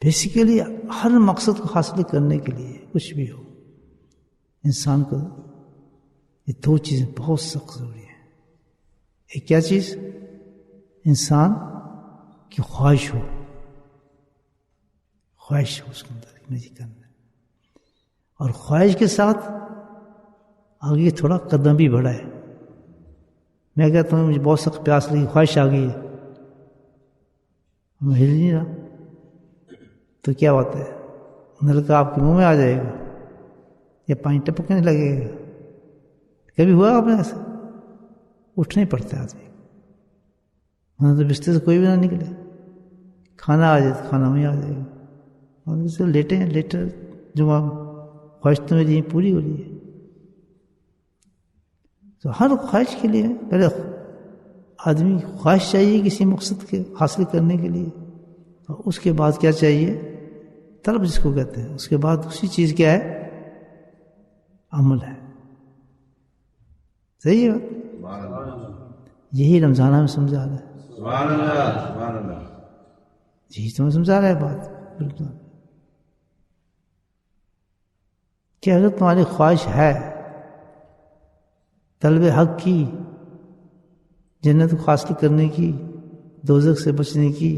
Basically ہر مقصد کو حاصل کرنے کے لیے کچھ بھی ہو، انسان کو یہ دو چیزیں بہت سخت ضروری ہیں. ایک کیا چیز؟ انسان کی خواہش ہو، خواہش ہو اس کے اندر نہیں کرنا، اور خواہش کے ساتھ آگے تھوڑا قدم بھی بڑھائے. میں کہتا ہوں مجھے بہت سخت پیاس لگی، خواہش آ گئی ہے، میں ہل نہیں رہا، تو کیا ہوتا ہے؟ نلکا آپ کے منہ میں آ جائے گا یا پانی ٹپکنے لگے گا. کبھی ہوا آپ نے ایسا؟ اٹھنا ہی پڑتا ہے آدمی کو، تو بستر سے کوئی بھی نہ نکلے، کھانا آ جائے تو کھانا میں آ جائے گا، اور اسے لیٹر جو خواہش تو میری پوری ہو رہی ہے. تو ہر خواہش کے لیے پہلے آدمی کی خواہش چاہیے کسی مقصد کے حاصل کرنے کے لیے، اور اس کے بعد کیا چاہیے؟ طلب جس کو کہتے ہیں. اس کے بعد اسی چیز کیا ہے؟ عمل ہے. صحیح ہے بات؟ یہی رمضان میں سمجھا رہا ہے. سبحان اللہ سبحان اللہ. یہی تو میں سمجھا رہا ہے بات کہ اگر تمہاری خواہش ہے طلب حق کی، جنت کو حاصل کرنے کی، دوزخ سے بچنے کی،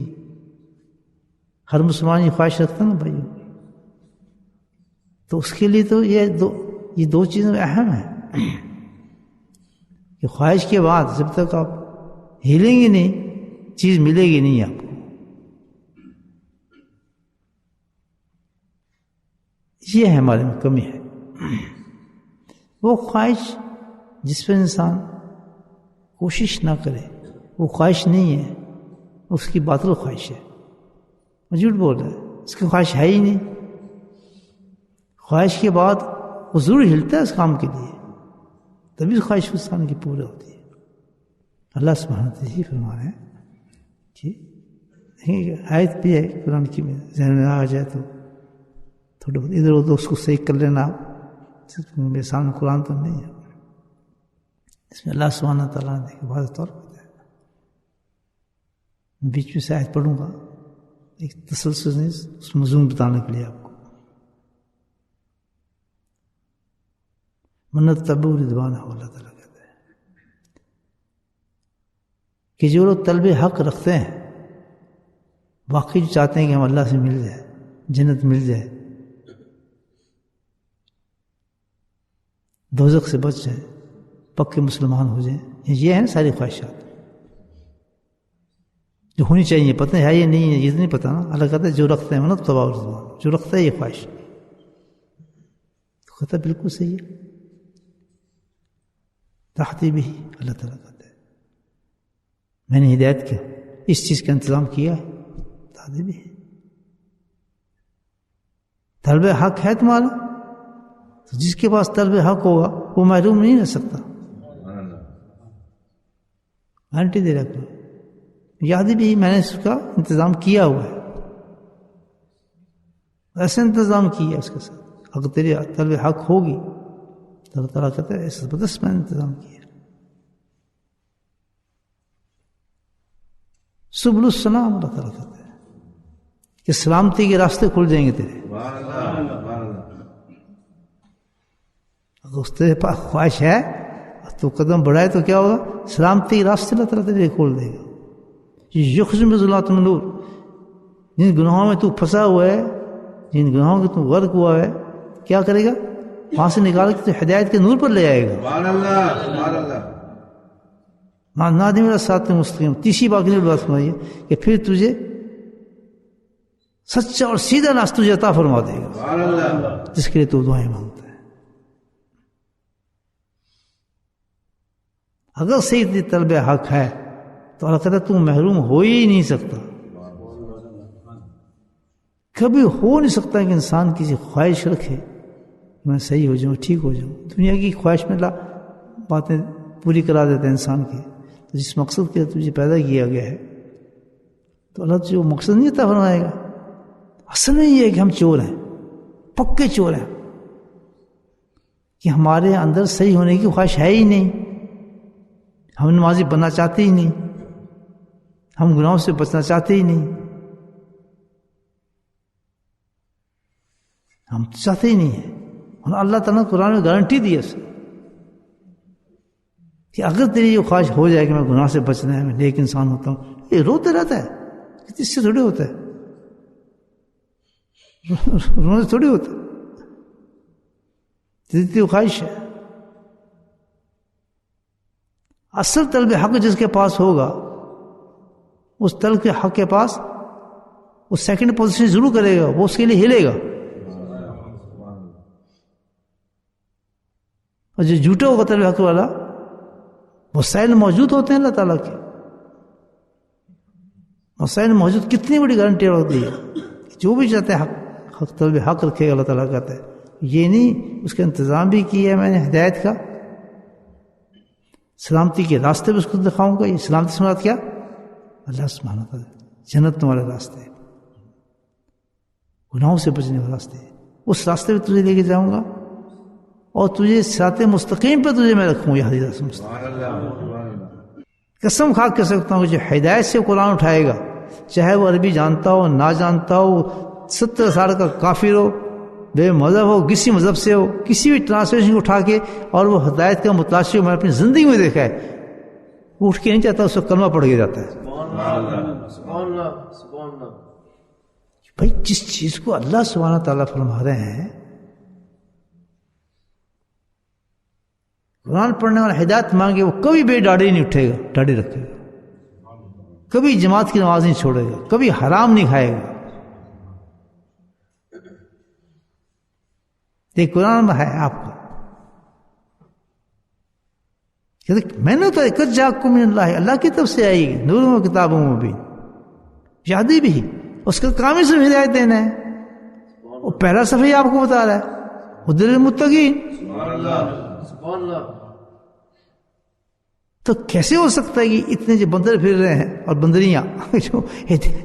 ہر مسلمان یہ خواہش رکھتا نا بھائیو، تو اس کے لیے تو یہ دو چیزیں اہم ہیں کہ خواہش کے بعد جب تک آپ ہلیں گے نہیں چیز ملے گی نہیں آپ کو. یہ ہے ہمارے میں کمی ہے. وہ خواہش جس پہ انسان کوشش نہ کرے وہ خواہش نہیں ہے، اس کی باطل خواہش ہے. وہ جھوٹ بول رہا ہے، اس کی خواہش ہے ہی نہیں. خواہش کے بعد وہ ضرور ہلتا ہے اس کام کے لیے، تبھی خواہش انسان کی پورا ہوتی ہے. اللہ سبحانہ تعالیٰ فرما رہے ہیں کہ آیت بھی ہے قرآن کی، میں ذہن میں آ جائے تو تھوڑا بہت ادھر ادھر اس کو صحیح کر لینا. میرے سامنے قرآن تو نہیں ہے، اس میں اللہ سبحانہ تعالیٰ نے واضح طور پر بیچ میں سے آیت پڑھوں گا ایک تسلسل سے اس مضمون بتانے کے لیے آپ کو. منت تبو رضوان ہو، اللہ تعالیٰ کہتے ہیں کہ جو لوگ طلب حق رکھتے ہیں، واقعی جو چاہتے ہیں کہ ہم اللہ سے مل جائے، جنت مل جائے، دوزخ سے بچ جائیں، پکے مسلمان ہو جائیں، یہ ہیں ساری خواہشات جو ہونی چاہیے. پتہ ہے یہ نہیں ہے، یہ نہیں پتہ نا. اللہ کہتا ہے جو رکھتے ہیں منت تبا رضوان، جو رکھتا ہے یہ خواہش، تو کہتا ہے بالکل صحیح ہے. تحتی بھی اللہ تعالیٰ کہتا ہے میں نے ہدایت کیا، اس چیز کا انتظام کیا ہے. تحتی بھی طلب حق ہے تمہارا، تو جس کے پاس طلب حق ہوگا وہ محروم نہیں رہ سکتا. گارنٹی دے رہا ہے. یاد بھی میں نے اس کا انتظام کیا ہوا ہے، ایسے انتظام کیا اس کے ساتھ. اگر تیری طلب حق ہوگی تو اللہ تعالیٰ کہتا ہے ایسے زبردست میں نے انتظام کیا. سبل السلام، اللہ تعالیٰ کہتا ہے کہ سلامتی کے راستے کھل جائیں گے تیرے. اگر اس تیرے پاس خواہش ہے تو قدم بڑھائے تو کیا ہوگا؟ سلامتی کے راستے اللہ تعالیٰ تیرے کھول دے گا. یخرج من ظلمات النور، جن گناہوں میں تو پھنسا ہوا ہے، جن گناہوں میں تو غرق ہوا ہے، کیا کرے گا؟ وہاں سے نکال کے تو ہدایت کے نور پر لے آئے گا. سبحان اللہ سبحان اللہ. نادم الصراط المستقیم. تیسری بات کی بات سنائیے کہ پھر تجھے سچا اور سیدھا راستہ تجھے عطا فرما دے گا، سبحان اللہ. جس کے لیے تو دعائیں مانگتا ہے. اگر صحیح طلب حق ہے تو اللہ کہتا ہے تم محروم ہو ہی نہیں سکتا. کبھی ہو نہیں سکتا کہ انسان کسی خواہش رکھے میں صحیح ہو جاؤں، ٹھیک ہو جاؤں. دنیا کی خواہش میں باتیں پوری کرا دیتا ہے انسان کی. تو جس مقصد کے لیے تجھے پیدا کیا گیا ہے تو اللہ تجھے وہ مقصد نہیں عطا فرمائے گا. اصل میں یہ ہے کہ ہم چور ہیں، پکے چور ہیں، کہ ہمارے اندر صحیح ہونے کی خواہش ہے ہی نہیں. ہم نمازی بننا چاہتے ہی نہیں، ہم گناہوں سے بچنا چاہتے ہی نہیں. ہم چاہتے ہی نہیں ہیں. اور اللہ تعالیٰ نے قرآن میں گارنٹی دی ہے اسے کہ اگر تیری یہ خواہش ہو جائے کہ میں گناہ سے بچنا ہے، میں نیک انسان ہوتا ہوں، یہ روتے رہتا ہے، اس سے تھوڑی ہوتا ہے، رونے سے تھوڑی ہوتا ہے. تیری خواہش ہے. اصل طلب حق جس کے پاس ہوگا، اس طلب کے حق کے پاس وہ سیکنڈ پوزیشن ضرور کرے گا، وہ اس کے لیے ہلے گا. اور جو جھوٹا ہوگا طلب حق والا، وسائل موجود ہوتے ہیں اللہ تعالیٰ کے، وسائل موجود، کتنی بڑی گارنٹی ہوتی ہے. جو بھی چاہتے ہیں حق طلب حق رکھے گا. اللہ تعالیٰ کہتا ہے یہ نہیں، اس کا انتظام بھی کیا ہے میں نے ہدایت کا، سلامتی کے راستے بھی اس کو دکھاؤں گا. یہ سلامتی سے مراد کیا؟ اللہ سبحانہ و تعالیٰ جنت والے راستے، گناہوں سے بچنے والے راستے، اس راستے پہ تجھے لے کے جاؤں گا اور تجھے صراط مستقیم پہ تجھے میں رکھوں. یہ حدیث قسم کھا کہہ سکتا ہوں کہ جو ہدایت سے قرآن اٹھائے گا، چاہے وہ عربی جانتا ہو نہ جانتا ہو، 70 سال کا کافر ہو، بے مذہب ہو، کسی مذہب سے ہو، کسی بھی ٹرانسلیشن کو اٹھا کے اور وہ ہدایت کا متلاشی ہو، میں نے اپنی زندگی میں دیکھا ہے، وہ اٹھ کے نہیں جاتا، اس کو کلمہ پڑھ کے جاتا ہے. بھائی جس چیز کو اللہ سبحانہ تعالیٰ فرما رہے ہیں، قرآن پڑھنے والا ہدایت مانگے، وہ کبھی بے ڈاڑی نہیں اٹھے گا، ڈاڑی رکھے گا، کبھی جماعت کی نماز نہیں چھوڑے گا، کبھی حرام نہیں کھائے گا. یہ قرآن میں ہے آپ کو. میں نے تو قد جاءکم من اللہ، اللہ کی طرف سے آئی گی، نور و کتاب مبین، شادی بھی اس کا کام ہی صرف ہدایت دینا ہے. وہ پہلا صفحہ ہی آپ کو بتا رہا ہے ہدی للمتقین. تو کیسے ہو سکتا ہے کہ اتنے جو بندر پھر رہے ہیں اور بندریاں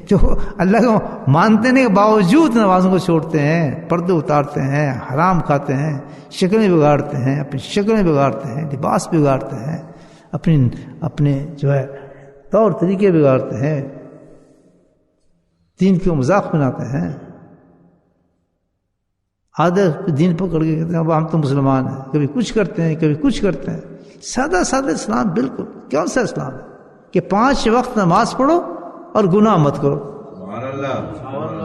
جو اللہ کو مانتے نہیں کے باوجود نمازوں کو چھوڑتے ہیں، پردے اتارتے ہیں، حرام کھاتے ہیں، شکلیں بگاڑتے ہیں، اپنی شکلیں بگاڑتے ہیں، لباس بگاڑتے ہیں، اپنے جو ہے طور طریقے بگاڑتے ہیں، دین کو مذاق بناتے ہیں، آدھے دین پکڑ کے کہتے ہیں اب ہم تو مسلمان ہیں، کبھی کچھ کرتے ہیں کبھی کچھ کرتے ہیں. سادہ سادہ اسلام، بالکل کون سا اسلام ہے کہ 5 وقت نماز پڑھو اور گناہ مت کرو.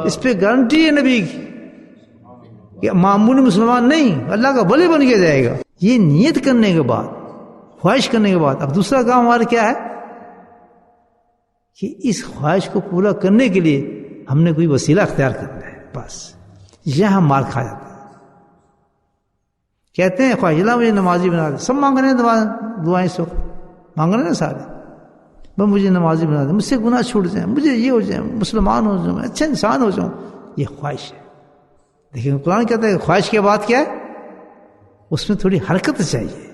اس پہ گارنٹی ہے نبی کی کہ معمولی مسلمان نہیں، اللہ کا ولی بن کے جائے گا. یہ نیت کرنے کے بعد، خواہش کرنے کے بعد، اب دوسرا کام ہمارا کیا ہے کہ اس خواہش کو پورا کرنے کے لیے ہم نے کوئی وسیلہ اختیار کرنا ہے. بس یہاں مار کھا جاتا ہے. کہتے ہیں خواہش اللہ مجھے نمازی بنا دے، سب مانگ رہے ہیں دعائیں، اس وقت مانگ رہے ہیں سارے، بس مجھے نمازی بنا دے، مجھ سے گناہ چھوٹ جائیں، مجھے یہ ہو جائے، مسلمان ہو جاؤں، اچھا انسان ہو جاؤں. یہ خواہش ہے. لیکن قرآن کہتا ہے کہ خواہش کے بعد کیا ہے؟ اس میں تھوڑی حرکت چاہیے.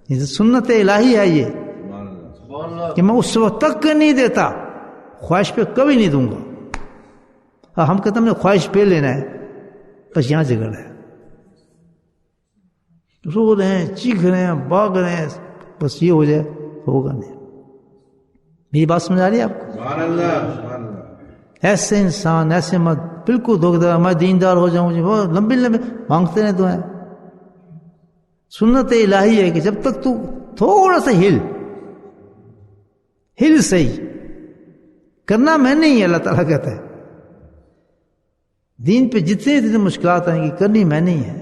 یہ سنت الہی ہے یہ کہ میں اس وقت تک نہیں دیتا، خواہش پہ کبھی نہیں دوں گا. ہم کہتے ہیں ہمیں خواہش پہ لینا ہے، بس یہاں جگڑ ہے. رو رہے ہیں، چیخ رہے ہیں، بھاگ رہے ہیں، بس یہ ہو جائے ہوگا نہیں. میری بات سمجھ آ رہی ہے آپ کو؟ ایسے انسان، ایسے مت بالکل دھوکہ میں دیندار ہو جاؤں، وہ لمبی مانگتے رہے دعائیں. سنت الہی ہے کہ جب تک تو تھوڑا سا ہل صحیح کرنا میں نہیں ہے. اللہ تعالیٰ کہتا ہے دین پہ جتنے مشکلات آئیں گی کرنی میں نہیں ہے.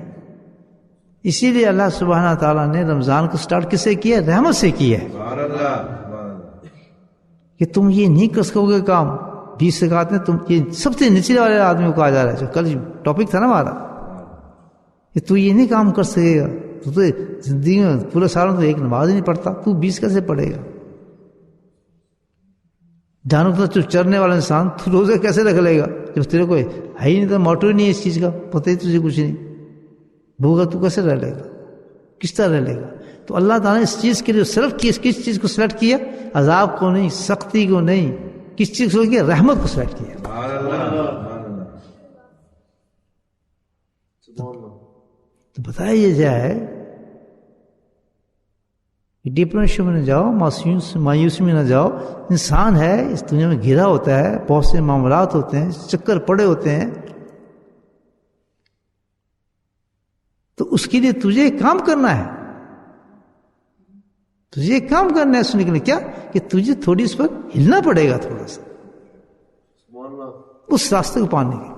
اسی لیے اللہ سبحانہ تعالیٰ نے رمضان کو سٹارٹ کس سے کیا؟ رحمت سے کیا ہے کہ تم یہ نہیں کر سکو گے کام. 20 رکعتیں تم، یہ سب سے نچلے والے آدمی کو کہا جا رہا ہے، جو کل ٹاپک تھا نا ہمارا، کہ تو یہ نہیں کام کر سکے گا، تو زندگی میں پورے سالوں تو ایک نماز ہی نہیں پڑھتا، تو 20 کیسے پڑھے گا؟ جانو تو چرنے والا انسان تو روزے کیسے رکھ لے گا جب تیرے کو ہے ہی نہیں، تو موٹو ہی نہیں ہے اس چیز کا، پتہ ہی تجھے کچھ نہیں، بھوگا تو کیسے رہ لے گا، کس طرح رہ لے گا؟ تو اللہ تعالیٰ نے اس چیز کے لیے صرف کس چیز کو سلیکٹ کیا؟ عذاب کو نہیں، سختی کو نہیں، کس چیز کو کیا؟ رحمت کو سلیکٹ کیا. تو بتایا یہ جائے کہ ڈپریشن میں نہ جاؤ، مایوسی میں نہ جاؤ. انسان ہے اس دنیا میں گھرا ہوتا ہے، بہت سے معاملات ہوتے ہیں، چکر پڑے ہوتے ہیں. تو اس کے لیے تجھے ایک کام کرنا ہے، تجھے ایک کام کرنا ہے سننے کے لیے، کیا کہ تجھے تھوڑی اس پر ہلنا پڑے گا تھوڑا سا اس راستے کو پانے کے لیے۔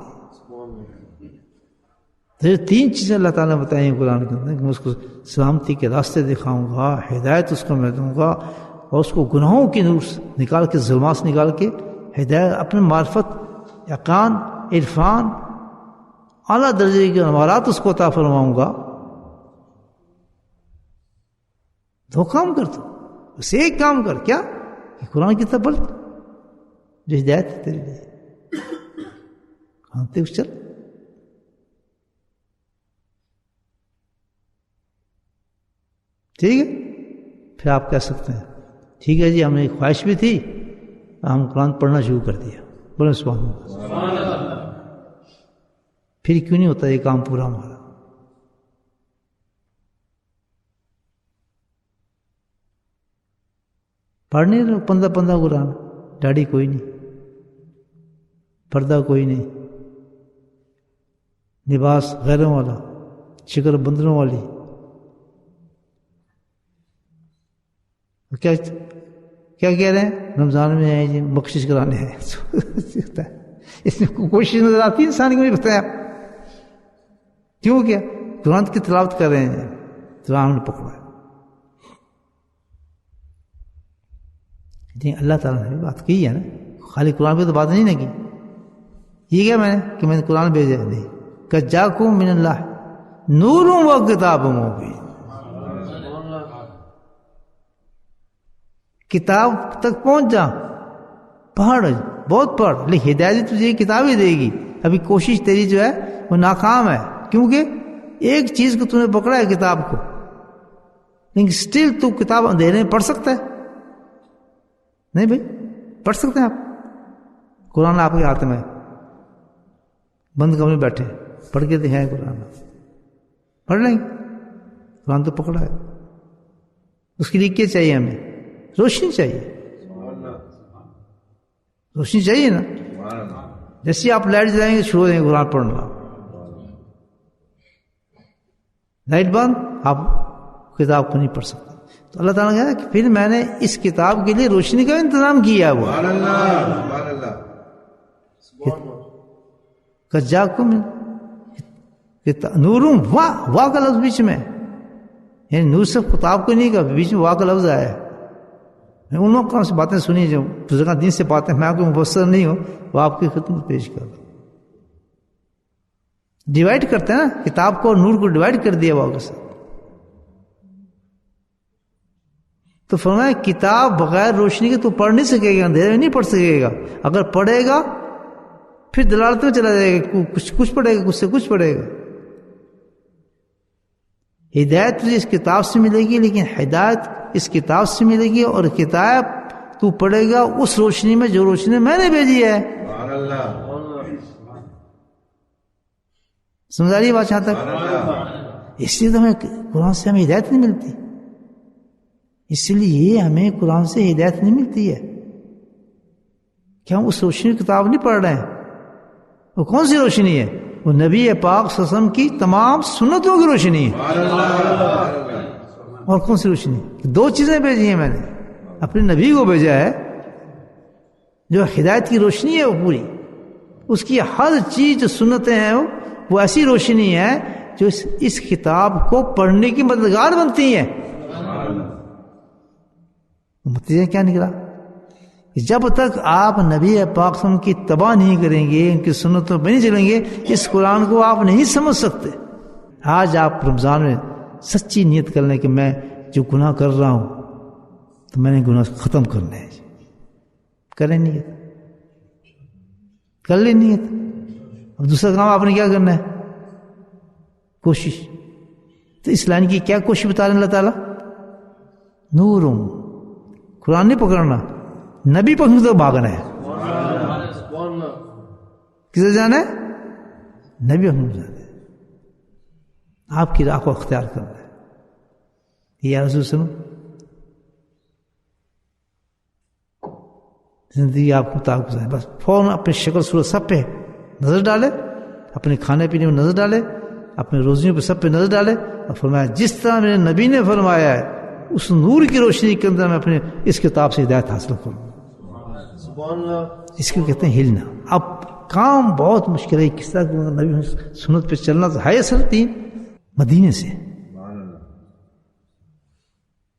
تو 3 چیزیں اللہ تعالیٰ نے بتائی ہیں قرآن کے اندر کہ میں اس کو سلامتی کے راستے دکھاؤں گا، ہدایت اس کو میں دوں گا، اور اس کو گناہوں کی نور سے نکال کے، ظلمات سے نکال کے ہدایت، اپنے معرفت، یقین، عرفان، اعلیٰ درجے کے انوارات اس کو عطا فرماؤں گا۔ 2 کام کر تو، بس ایک کام کر، کیا کہ قرآن کی طرف بڑھ، جو ہدایت ہے تیرے لیے، کانتے چل۔ ٹھیک ہے، پھر آپ کہہ سکتے ہیں ٹھیک ہے جی، ہمیں ایک خواہش بھی تھی، ہم قرآن پڑھنا شروع کر دیا، بولے سبحان اللہ۔ پھر کیوں نہیں ہوتا یہ کام پورا ہمارا؟ پڑھنے 15 قرآن، داڑھی کوئی نہیں، پردہ کوئی نہیں، لباس غیروں والا، شکر بندروں والی، کیا کہہ رہے ہیں؟ رمضان میں آئے جی بخشش کرانے ہیں۔ اس میں کوشش نظر آتی ہے انسان کو، نہیں بتایا کیوں؟ کیا قرآن کی تلاوت کر رہے ہیں تو ہم نے پکڑا ہے۔ لیکن اللہ تعالیٰ نے بات کی ہے نا، خالی قرآن پہ تو بات نہیں نہ کی۔ یہ کیا میں نے کہ میں نے قرآن بھیجا ہے؟ نہیں، کہ جاکم من اللہ نور و کتاب مبین، کتاب تک پہنچ جا، پڑھ، بہت پڑھ، لیکن ہدایت تجھے کتاب ہی دے گی۔ ابھی کوشش تیری جو ہے وہ ناکام ہے، کیونکہ ایک چیز کو تو نے پکڑا ہے، کتاب کو، لیکن سٹل تو کتاب اندھیرے میں پڑھ سکتا ہے؟ نہیں بھائی، پڑھ سکتے ہیں آپ؟ قرآن آپ کے ہاتھ میں، بند کمرے میں بیٹھے، پڑھ کے دکھائیں قرآن، پڑھ لیں گے؟ قرآن تو پکڑا ہے، اس کے لیے کیا چاہیے ہمیں؟ روشنی چاہیے، روشنی چاہیے نا۔ جیسے آپ لائٹ جلائیں گے شروع ہو جائیں گے قرآن پڑھنا، لائٹ بند، آپ کتاب کو نہیں پڑھ سکتے۔ تو اللہ تعالیٰ کہا کہ پھر میں نے اس کتاب کے لیے روشنی کا انتظام کیا ہوا، کجاکم نورم، واہ کا لفظ بیچ میں، یعنی نور صرف کتاب کو نہیں کہا، بیچ میں واہ کا لفظ آیا ہے۔ میں ان لوگوں سے باتیں سنی جو بزرگان دین سے باتیں، میں آپ کو مفسر نہیں ہوں، وہ آپ کی خدمت پیش کر رہا ہوں۔ ڈیوائڈ کرتے ہیں نا کتاب کو اور نور کو، ڈیوائڈ کر دیا واہ کے ساتھ۔ تو فرمایا کتاب بغیر روشنی کے تو پڑھ نہیں سکے گا، اندھیرے میں نہیں پڑھ سکے گا۔ اگر پڑھے گا پھر دلالت میں چلا جائے گا، کچھ پڑھے گا، کچھ سے کچھ پڑھے گا۔ ہدایت تجھے اس کتاب سے ملے گی، لیکن ہدایت اس کتاب سے ملے گی، اور کتاب تو پڑھے گا اس روشنی میں جو روشنی میں نے بھیجی ہے۔ سمجھ آ رہی ہے بات یہاں تک؟ اس لیے تو ہمیں قرآن سے ہمیں ہدایت نہیں ملتی، اس لیے ہمیں قرآن سے ہدایت نہیں ملتی ہے کہ ہم اس روشنی کی کتاب نہیں پڑھ رہے ہیں۔ وہ کون سی روشنی ہے؟ وہ نبی پاک صلی اللہ علیہ وسلم کی تمام سنتوں کی روشنی ہے۔ اور کون سی روشنی؟ 2 چیزیں بھیجی ہیں میں نے، اپنے نبی کو بھیجا ہے جو ہدایت کی روشنی ہے، وہ پوری، اس کی ہر چیز جو سنتیں ہیں وہ ایسی روشنی ہے جو اس کتاب کو پڑھنے کی مددگار بنتی ہیں۔ نتیجہ کیا نکلا؟ جب تک آپ نبی پاک صلی اللہ علیہ وسلم کی اتباع نہیں کریں گے، ان کی سنتوں پہ نہیں چلیں گے، اس قرآن کو آپ نہیں سمجھ سکتے۔ آج آپ رمضان میں سچی نیت کر لیں کہ میں جو گناہ کر رہا ہوں تو میں نے گناہ ختم کرنا ہے، کریں نیت، کر لیں نیت۔ اب دوسرا کام آپ نے کیا کرنا ہے؟ کوشش۔ تو اس لائن کی کیا کوشش بتا رہے ہیں اللہ تعالیٰ؟ نورم، قرآن نہیں پکڑنا، نبی پکڑنے تو بھاگنا ہے۔ کسے جانا ہے؟ نبی پکڑنے جانا ہے، آپ کی راہ کو اختیار کرنا ہے۔ یا رسول سنو، زندگی آپ کو تعلق گزارے، بس فوراً اپنی شکل صورت سب پہ نظر ڈالے، اپنے کھانے پینے میں نظر ڈالے، اپنے روزیوں پہ سب پہ نظر ڈالے اور فرمایا جس طرح میرے نبی نے فرمایا ہے اس نور کی روشنی کے اندر میں اپنے اس کتاب سے ہدایت حاصل کروں. اس کو کہتے ہیں ہلنا. اب کام بہت مشکل ہے. کس طرح نبی سنت پہ چلنا تو ہے اصل تین مدینے سے.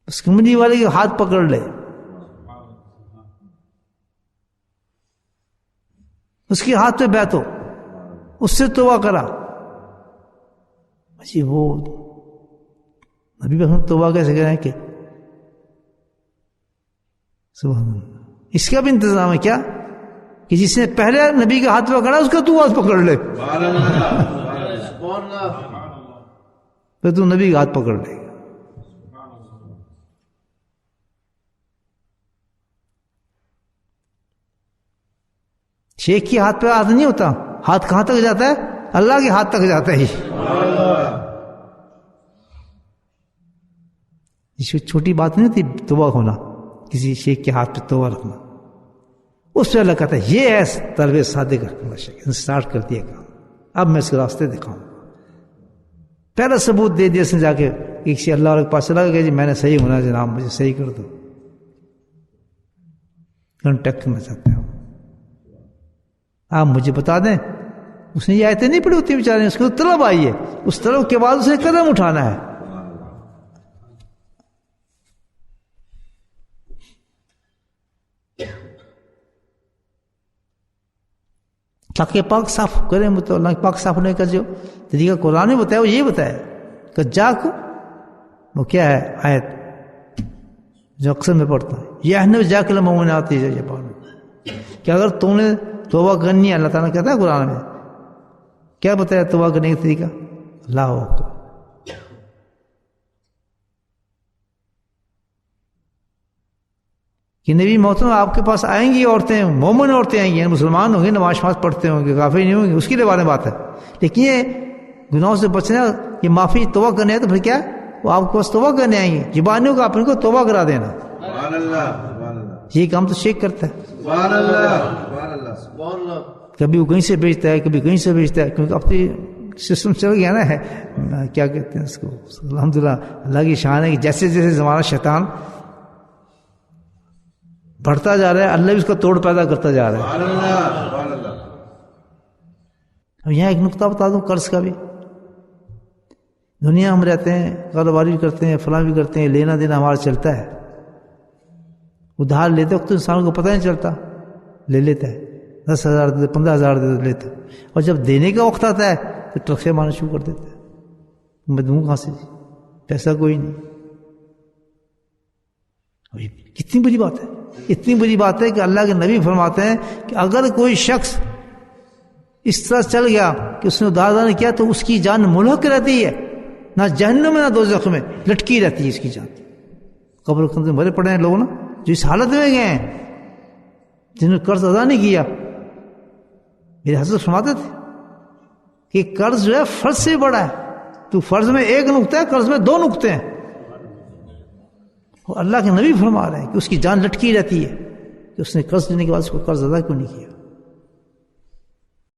اس کمنی والے کے ہاتھ پکڑ لے, اس کے ہاتھ پہ بیٹھو, اس سے توبہ کرا. جی وہ نبی بخش توبہ کیسے کریں کہ سبحان اللہ. اس کا بھی انتظام ہے کیا کہ جس نے پہلے نبی کا ہاتھ پکڑا اس کا تو ہاتھ پکڑ لے, پھر تو نبی کا ہاتھ پکڑ لے. شیخ کے ہاتھ پہ ہاتھ نہیں ہوتا, ہاتھ کہاں تک جاتا ہے؟ اللہ کے ہاتھ تک جاتا ہے. یہ چھوٹی بات نہیں تھی توبہ ہونا, کسی شیخ کے ہاتھ پہ توبہ رکھنا. اس پہ اللہ کہتا ہے یہ ہے طلب صادق رکھنا. شیخ اسٹارٹ کر دیا کام, اب میں اس کے راستے دکھاؤں. پہلا ثبوت دے دیا اس نے جا کے کسی اللہ کے پاس چلا گیا, جی میں نے صحیح ہونا جناب, مجھے صحیح کر دو. کانٹیکٹ کرنا چاہتے ہوں آپ مجھے بتا دیں. اس نے یہ آیتیں نہیں پڑھی ہوتی بیچارے, اس کو طلب آئی ہے, اس طلب کے بعد اسے قدم اٹھانا ہے. تاکہ پاک صاف کریں. تو اللہ پاک صاف ہونے کا جو طریقہ قرآن نے بتایا وہ یہ بتایا کہ جا کو وہ کیا ہے آیت جو اکثر میں پڑھتا ہے, یہ جا کے لمحہ آتی ہے یہ پڑھ کہ اگر تم نے توبہ کرنی ہے, اللہ تعالیٰ نے کہتا ہے قرآن میں کیا بتایا توبہ کرنے کا طریقہ, اللہ اکبر. کہ نبی محترم آپ کے پاس آئیں گی عورتیں, مومن عورتیں آئیں گی, مسلمان ہوں گے, نماز شماز پڑھتے ہوں گے, کافی نہیں ہوں گے, اس کے لیے بارے بات ہے. لیکن یہ گناہوں سے بچنا, یہ معافی توبہ کرنے ہے تو پھر کیا وہ آپ کے پاس توبہ کرنے آئیں گے. زبانیوں کا آپ ان کو توبہ کرا دینا. سبحان اللہ, سبحان اللہ, یہ کام تو شیخ کرتا ہے. سبحان اللہ, سبحان اللہ, سبحان اللہ. کبھی وہ کہیں سے بھیجتا ہے, کبھی کہیں سے بھیجتا ہے, کیونکہ اب تو سسٹم چل گیا نا ہے, کیا کہتے ہیں اس کو, الحمدللہ اللہ کی شان ہے کہ جیسے جیسے زمانہ شیطان بڑھتا جا رہا ہے, اللہ بھی اس کا توڑ پیدا کرتا جا رہا ہے. سبحان اللہ, سبحان اللہ. اب یہاں ایک نقطہ بتا دوں قرض کا بھی. دنیا ہم رہتے ہیں, کاروبار بھی کرتے ہیں, فلاں بھی کرتے ہیں, لینا دینا ہمارا چلتا ہے. ادھار لیتے وقت تو انسان کو پتہ نہیں چلتا, لے لیتا ہے, 10,000 دے 15,000 دے لیتا ہے, اور جب دینے کا وقت آتا ہے تو ٹرکے مارنا شروع کر دیتا ہے. میں دوں کہاں سے, پیسہ کوئی نہیں. کتنی بڑی بات ہے, اتنی بڑی بات ہے کہ اللہ کے نبی فرماتے ہیں کہ اگر کوئی شخص اس طرح چل گیا کہ اس نے ادھار نہیں کیا تو اس کی جان ملحق رہتی ہے, نہ جہنم میں نہ دوزخ میں, لٹکی رہتی ہے اس کی جان. قبر کے اندر مرے پڑے ہیں لوگ نا, جو اس حالت میں گئے ہیں جنہوں نے قرض ادا نہیں کیا. میرے حضرت فرماتے تھے کہ قرض جو ہے فرض سے بڑا ہے. تو فرض میں ایک نقطہ ہے, قرض میں 2 نقطے ہیں. اور اللہ کے نبی فرما رہے ہیں کہ اس کی جان لٹکی رہتی ہے کہ اس نے قرض دینے کے بعد اس کو قرض ادا کیوں نہیں کیا.